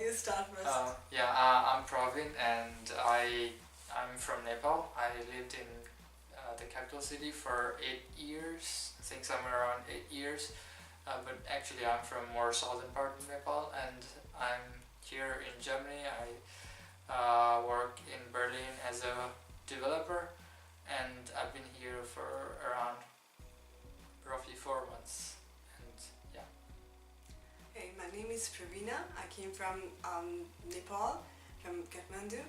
you start first? I'm Praveen and I'm from Nepal. I lived in the capital city for 8 years, I think somewhere around 8 years. But actually, I'm from more southern part of Nepal, and I'm here in Germany. I work in Berlin as a developer, and I've been here for around roughly 4 months. And yeah. Hey, my name is Pravina. I came from Nepal, from Kathmandu,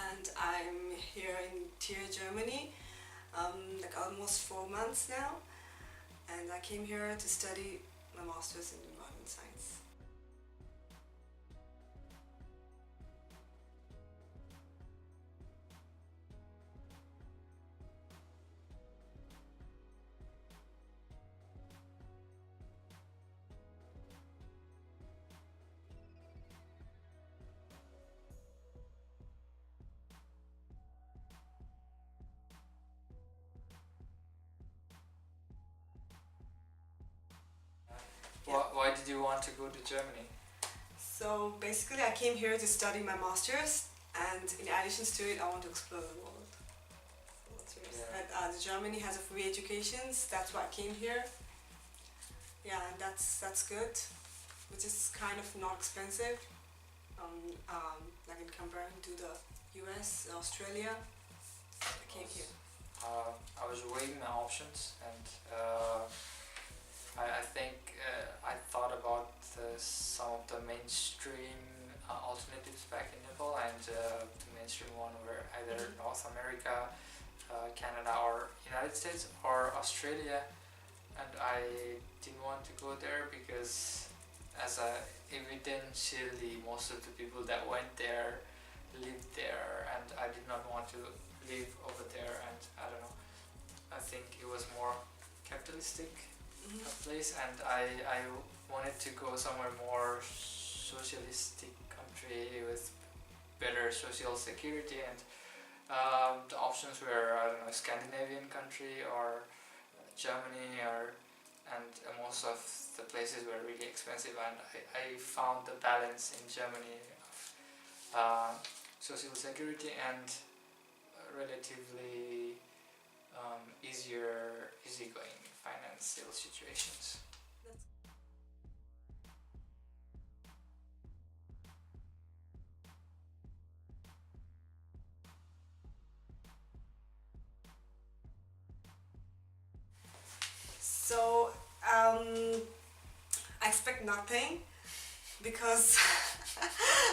and I'm here in Trier, Germany, like almost 4 months now. And I came here to study my master's in modern science. Yeah. Why did you want to go to Germany? So basically, I came here to study my master's, and in addition to it, I want to explore the world. So what's yours? Yeah. And, Germany has a free education, that's why I came here. Yeah, and that's good, which is kind of not expensive, like in comparing to the US, Australia. I came here. I was weighing my options, and I think I thought about some of the mainstream alternatives back in Nepal, and the mainstream one were either North America, Canada, or United States, or Australia. And I didn't want to go there because, evidentially, most of the people that went there lived there, and I did not want to live over there. And I don't know, I think it was more capitalistic place, and I wanted to go somewhere more socialistic country with better social security, and the options were, I don't know, Scandinavian country or Germany, and most of the places were really expensive, and I found the balance in Germany of social security and relatively easygoing financial situations. So I expect nothing because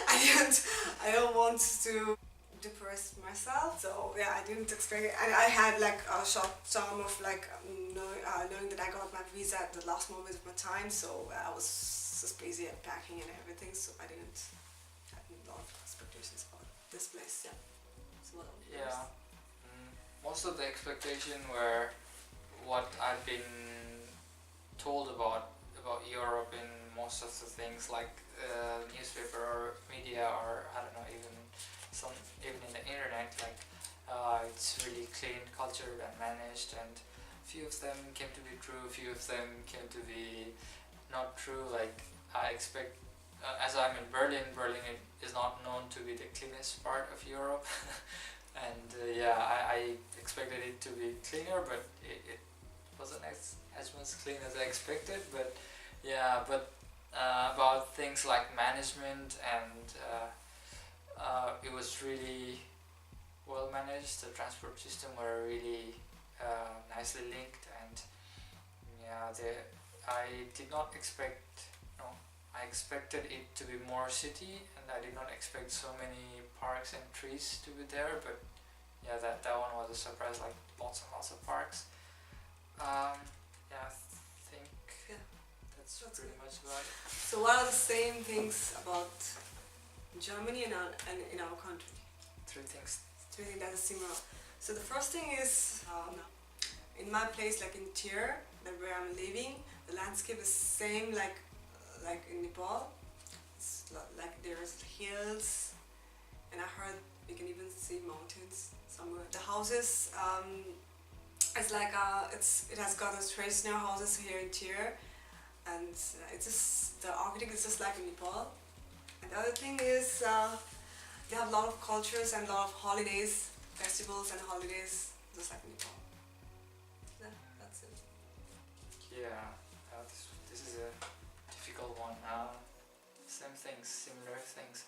I don't want to depress myself. So yeah, I didn't expect it, and I had like a short term of like knowing that I got my visa at the last moment of my time. So I was just busy at packing and everything. So I didn't have a lot of expectations about this place. Yeah. So what about yours? Yeah, most of the expectation were what I've been told about Europe in most of the things, like newspaper or media, or I don't know, even in the internet, like it's really clean, cultured, and managed, and few of them came to be true, few of them came to be not true. Like I expect, as I'm in Berlin, is not known to be the cleanest part of Europe, and I expected it to be cleaner, but it wasn't as much clean as I expected. But yeah, but about things like management, and it was really well managed. The transport system were really nicely linked, and yeah, I did not expect. No, I expected it to be more city, and I did not expect so many parks and trees to be there. But yeah, that one was a surprise. Like lots and lots of parks. I think Yeah, that's that's pretty good. much about it. So what are the same things about Germany and in our country? Three things. Do you think that is similar? So the first thing is, in my place, like in Trier, where I'm living, the landscape is same like in Nepal. It's like there's hills, and I heard you can even see mountains somewhere. The houses, it's like it has got those traditional houses here in Trier, and it's just the architect is just like in Nepal. And the other thing is they have a lot of cultures and a lot of holidays, festivals and holidays, just like Nepal. Yeah, that's it. Yeah, this is a difficult one. Same things, similar things.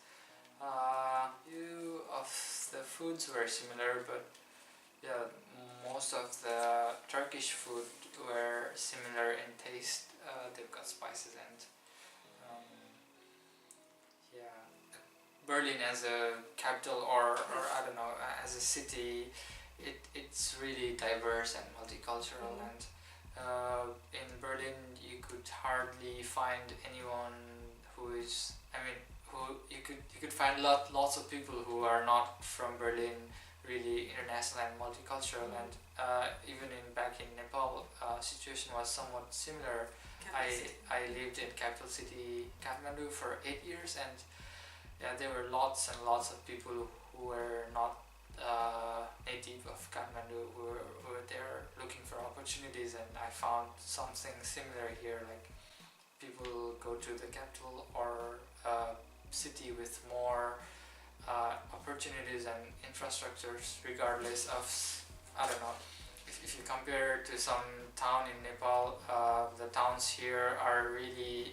You of the foods were similar, but yeah, most of the Turkish food were similar in taste. They've got spices and um, yeah, Berlin as a capital or I don't know as a city, it's really diverse and multicultural and in Berlin you could hardly find anyone who is who you could find lots of people who are not from Berlin, really international and multicultural and even in back in Nepal situation was somewhat similar. I lived in capital city Kathmandu for 8 years and yeah, there were lots and lots of people who were not native of Kathmandu who were there looking for opportunities and I found something similar here, like people go to the capital or city with more opportunities and infrastructures regardless of, I don't know, if you compare to some town in Nepal, the towns here are really,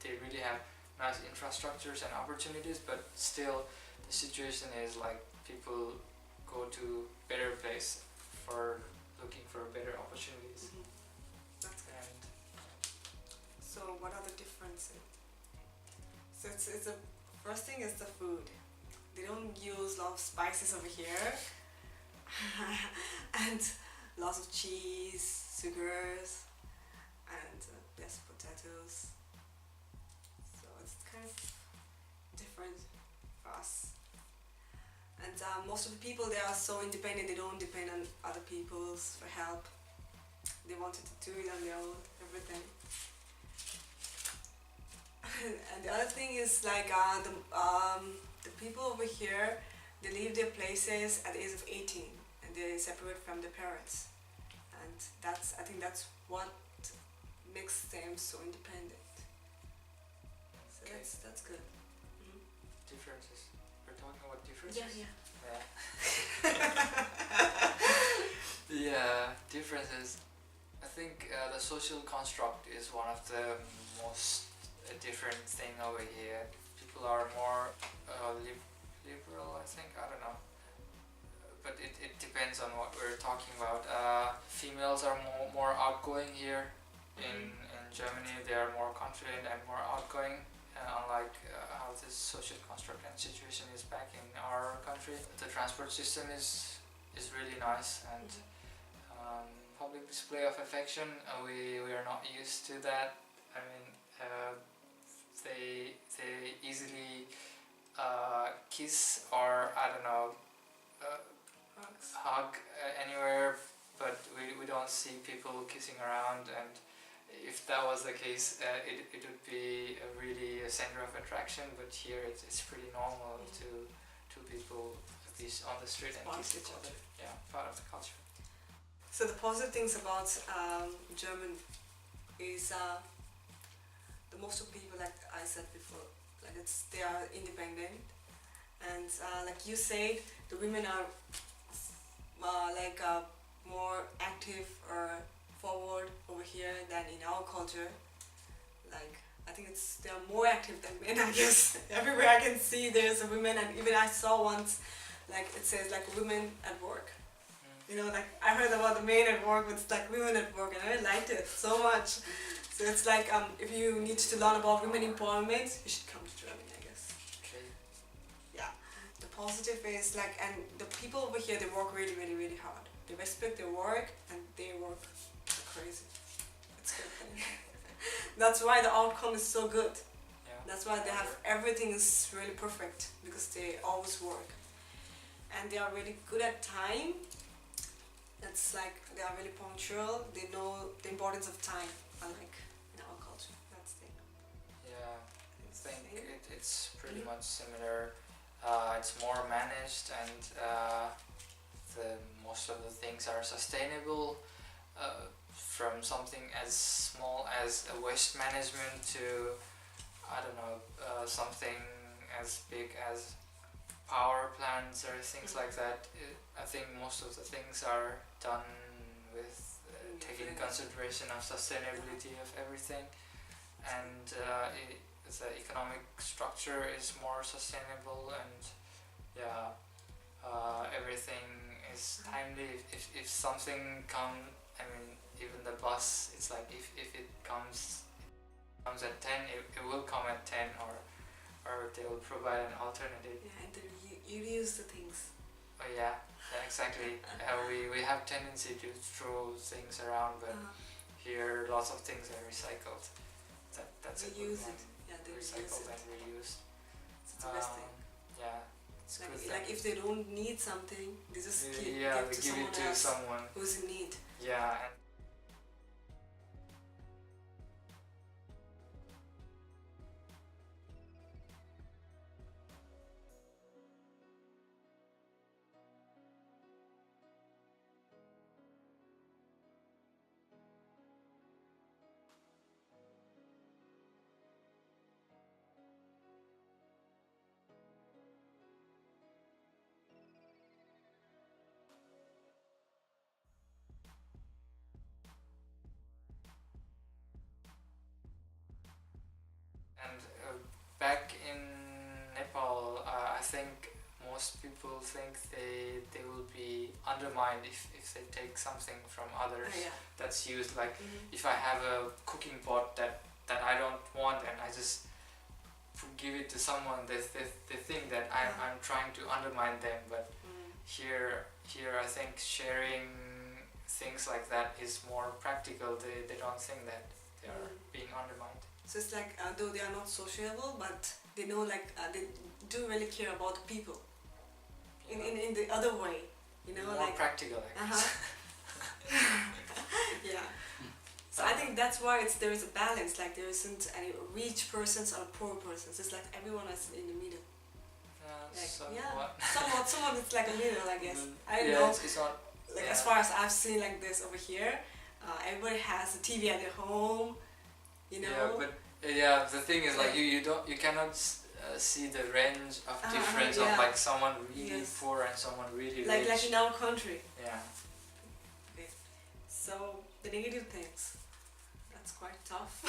they really have nice infrastructures and opportunities, but still the situation is like people go to better place for looking for better opportunities. That's good. And So what are the differences? So it's the first thing is the food. They don't use a lot of spices over here and lots of cheese, sugars and yes, potatoes. So it's kind of different for us. And most of the people they are so independent, they don't depend on other people for help. They wanted to do it on their own, everything. And the other thing is like the people over here, they leave their places at the age of 18 and they separate from their parents. And I think that's what makes them so independent. So Okay. that's good. differences. We're talking about differences. Yeah. Yeah. Yeah, differences. I think the social construct is one of the most different thing over here. People are more liberal, I think. I don't know. But it depends on what we're talking about. Females are more outgoing here. In Germany, they are more confident and more outgoing. Unlike how this social construct and situation is back in our country. The transport system is really nice and public display of affection, we are not used to that. I mean, they easily kiss or I don't know hug anywhere, but we don't see people kissing around, and if that was the case, it would be really a center of attraction. But here it's pretty normal to two people at least on the street and kiss each other. Yeah, part of the culture. So the positive things about German is the most of people, like I said before, like they are independent, and like you said, the women are more active or forward over here than in our culture. Like I think they are more active than men, I guess. Everywhere I can see there's a woman, and even I saw once, like it says like women at work. You know, like I heard about the men at work, but it's like women at work, and I liked it so much. So it's like if you need to learn about women empowerment, you should come to Germany, I guess. Okay. Yeah. The positive is like, and the people over here, they work really, really, really hard. They respect their work and they work crazy. It's good. That's why the outcome is so good. Yeah. That's why they have everything is really perfect, because they always work. And they are really good at time. It's like they are really punctual. They know the importance of time, unlike in our culture. That's the thing. Yeah, I think it's pretty Mhm. much similar. It's more managed, and most of the things are sustainable. From something as small as a waste management to, I don't know, something as big as power plants or things like that. I think most of the things are done with taking consideration of sustainability of everything, and the economic structure is more sustainable, and everything is timely. If something even the bus, it's like if it comes at 10, it will come at 10, or they will provide an alternative. Yeah, and then you use the things. Oh yeah, exactly. We have tendency to throw things around, but here lots of things are recycled. That's They a good use one. it. Yeah, they Recycled reuse it. and reused. It's the best thing. Yeah, it's Like, good. like if they don't need something, they just give they to give someone it to else someone. who's in need. Yeah, and back in Nepal, I think most people think they will be undermined if they take something from others that's used. Like if I have a cooking pot that I don't want and I just give it to someone, they think that I'm trying to undermine them. But here I think sharing things like that is more practical. They don't think that they are being undermined. So it's like though they are not sociable, but they know they do really care about people in the other way, more practical, I guess. Yeah. So I think that's why there is a balance. Like there isn't any rich persons or poor persons. It's like everyone is in the middle. Somewhat it's like a middle, I guess. I don't know. It's not, as far as I've seen like this over here, everybody has a TV at their home. Yeah, but the thing is like you cannot see the range of difference of like someone really poor and someone really rich. Like in our country. Yeah. Okay. So the negative things, that's quite tough.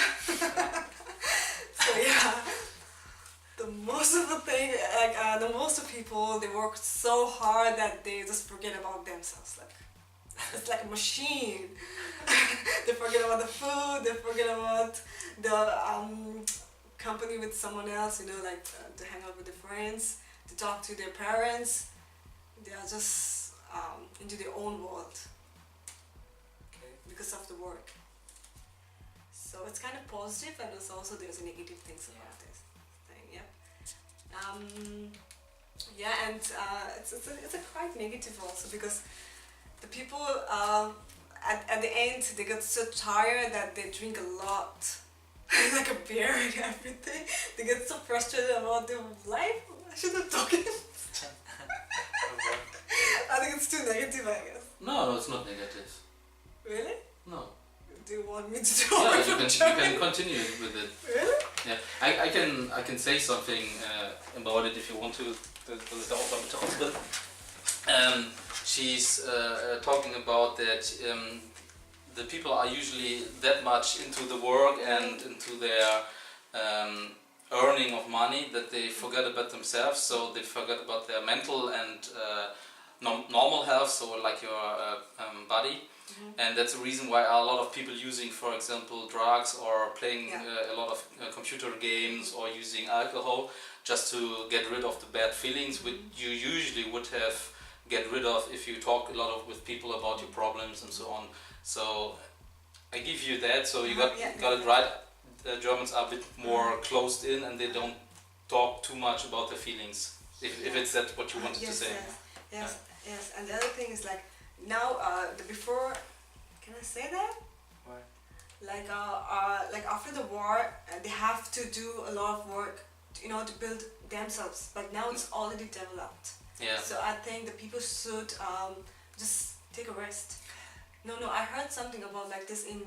So the most of people, they work so hard that they just forget about themselves. Like it's like a machine. They forget about the food, they forget about the company with someone else, to hang out with their friends, to talk to their parents. They are just into their own world because of the work. So it's kind of positive, and also there's negative things about this thing. And it's a quite negative also, because the people at the end they get so tired that they drink a lot, like a beer and everything. They get so frustrated about their life. I shouldn't talk it. I think it's too negative, I guess. No, it's not negative. Really? No. Do you want me to talk? Yeah, you can continue with it. Really? Yeah, I can say something about it if you want to. She's talking about that the people are usually that much into the work and into their earning of money that they forget about themselves, so they forget about their mental and normal health, so like your body. And that's the reason why a lot of people using, for example, drugs or playing a lot of computer games or using alcohol just to get rid of the bad feelings which you usually would have get rid of if you talk a lot with people about your problems and so on. So I give you that, so you got it right. The Germans are a bit more closed in and they don't talk too much about their feelings, if it's that what you wanted to say. Yes. And the other thing is like, now before, can I say that? Why? Like after the war, they have to do a lot of work, to build themselves. But now it's already developed. Yeah. So I think the people should just take a rest. No, I heard something about like this in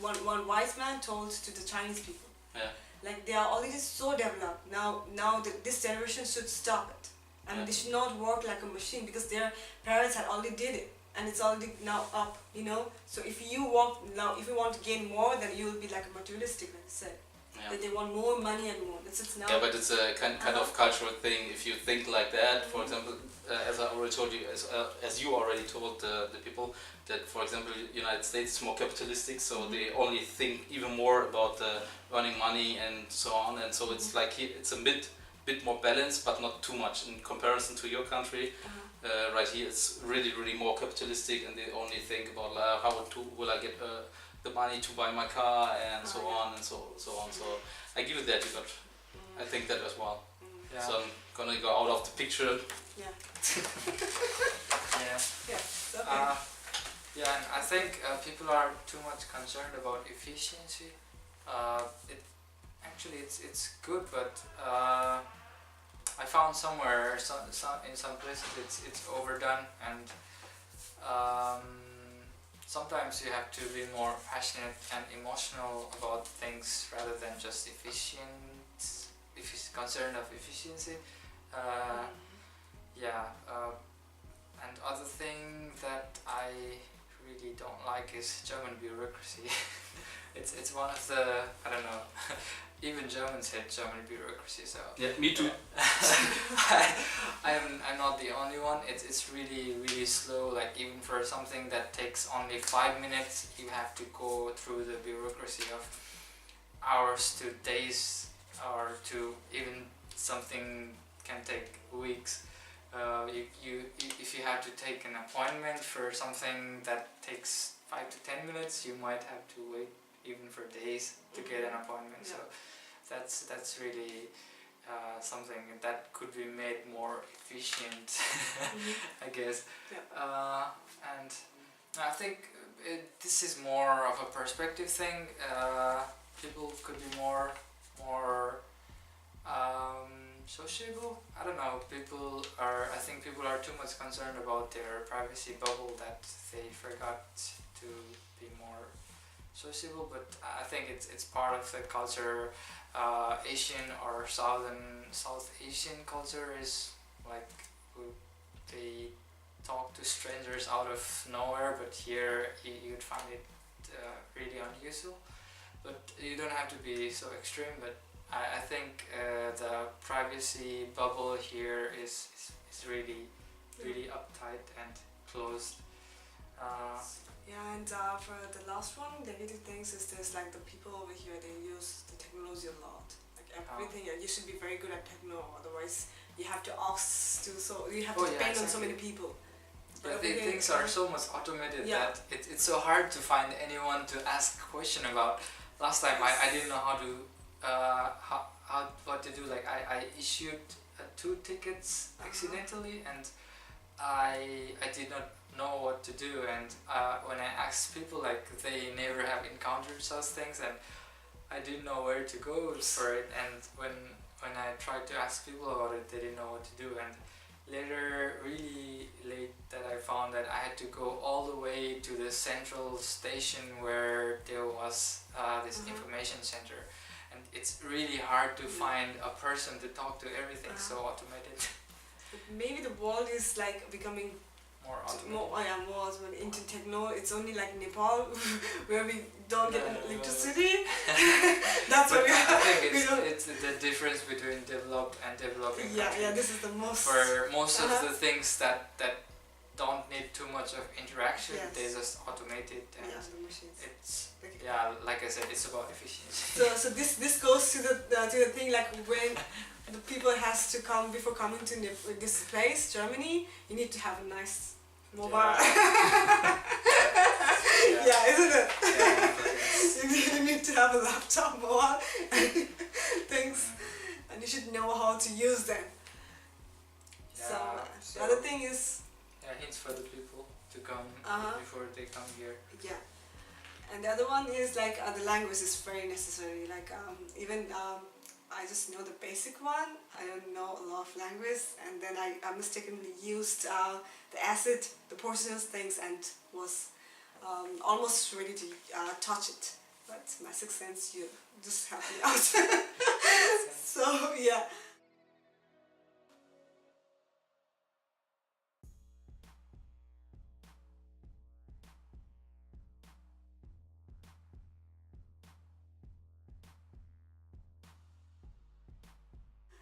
one wise man told to the Chinese people. Yeah. like they are already so developed. Now this generation should stop it, and Yeah. they should not work like a machine because their parents had already did it, and it's already now up. So if you want to gain more, then you will be like a materialistic, like I said. Yeah. That they want more money and more. It's now. Yeah, but it's a kind of cultural thing. If you think like that, for example, as I already told you, as you already told the people, that for example, United States is more capitalistic, so they only think even more about earning money and so on, and so it's like it's a bit more balanced, but not too much in comparison to your country. Right here, it's really more capitalistic, and they only think about how will I get the money to buy my car and so on and so on. So I give it that, but I think that as well. Yeah. So I'm gonna go out of the picture. Yeah. Yeah. Yeah. It's okay. Yeah, and I think people are too much concerned about efficiency. It's good, but I found somewhere, in some places, it's overdone, and sometimes you have to be more passionate and emotional about things rather than just concerned of efficiency. And other thing that I really don't like is German bureaucracy. it's one of the, I don't know, even Germans hate German bureaucracy, so Yeah, me too. I'm not the only one. It's really slow. Like even for something that takes only 5 minutes, you have to go through the bureaucracy of hours to days, or to even something can take weeks. If you have to take an appointment for something that takes 5 to 10 minutes, you might have to wait even for days to get an appointment. Yeah. So that's really something that could be made more efficient, I guess. Yeah. And I think this is more of a perspective thing. People could be more sociable. I don't know. I think people are too much concerned about their privacy bubble that they forgot to be more sociable. But I think it's part of the culture. Asian or South Asian culture is like they talk to strangers out of nowhere, but here you'd find it really unusual. But you don't have to be so extreme. But I think the privacy bubble here is really uptight and closed. Yeah, and for the last one, negative things is there's like the people over here, they use the technology a lot. Like everything, you should be very good at techno, otherwise you have to ask to, so you have to depend on so many people. But things are so much automated Yeah. that it's so hard to find anyone to ask a question about. Last time I didn't know how to what to do. Like I issued 2 tickets accidentally, and I did not know what to do, and when I asked people, like they never have encountered such things, and I didn't know where to go for it. And when I tried to ask people about it, they didn't know what to do. And later, really late, that I found that I had to go all the way to the central station where there was this information center, and it's really hard to find a person to talk to. Everything's so automated. Maybe the world is like becoming More automated. more automated into techno. It's only like Nepal where we don't get electricity. That's what we I have. think it's the difference between developed and developing countries. Yeah, this is the most. For most of the things that don't need too much of interaction, Yes. they just automate it, and the machines. it's Okay. like I said, it's about efficiency. So this goes to the thing, like when the people has to come before coming to this place, Germany, you need to have a nice mobile. Yeah, isn't it? You need to have a laptop, mobile, things, and you should know how to use them. So the other thing is, hints for the people to come before they come here. yeah, and the other one is like the language is very necessary. Like even I just know the basic one. I don't know a lot of language, and then I mistakenly used the acid, the porcelain things, and was almost ready to touch it. but my sixth sense, you just help me out. So yeah.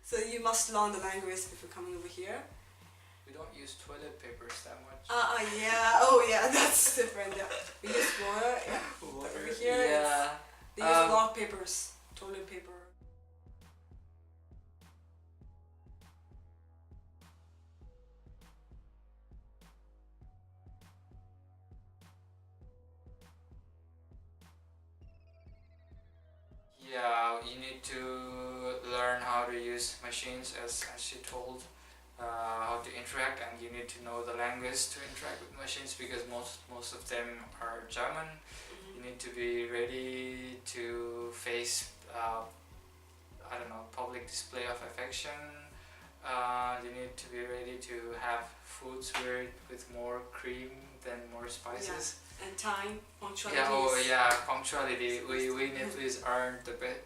So you must learn the language before coming over here. We don't use toilet papers that much. Yeah. Oh yeah, that's different. Yeah. We use water. Yeah. But over here, Yeah. they use a lot of papers, toilet paper. Yeah, you need to learn how to use machines as she told, how to interact, and you need to know the language to interact with machines because most of them are German. You need to be ready to face, I don't know, public display of affection. You need to be ready to have foods with more cream than more spices. And time, punctuality. Yeah, oh yeah, punctuality. We Nepalese aren't the best.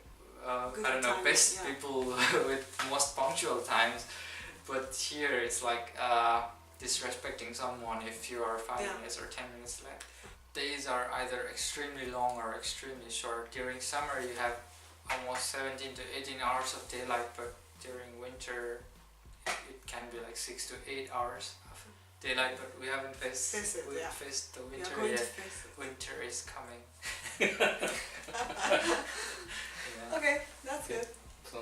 Good I don't know, time, best yeah. people with most punctual times. But here it's like disrespecting someone if you are 5 Yeah. minutes or 10 minutes late. Days are either extremely long or extremely short. During summer you have almost 17 to 18 hours of daylight, but during winter it can be like 6 to 8 hours of daylight. But we haven't faced the We winter are going yet. to face it. Winter is coming. Yeah. Okay, that's good. So,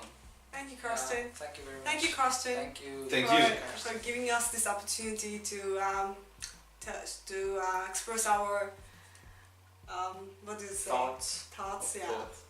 Thank you, Karsten. Thank you very much. Thank you, Karsten. Thank you. Thank for, you. for giving us this opportunity to express our what is Thoughts. thoughts, yeah, thoughts.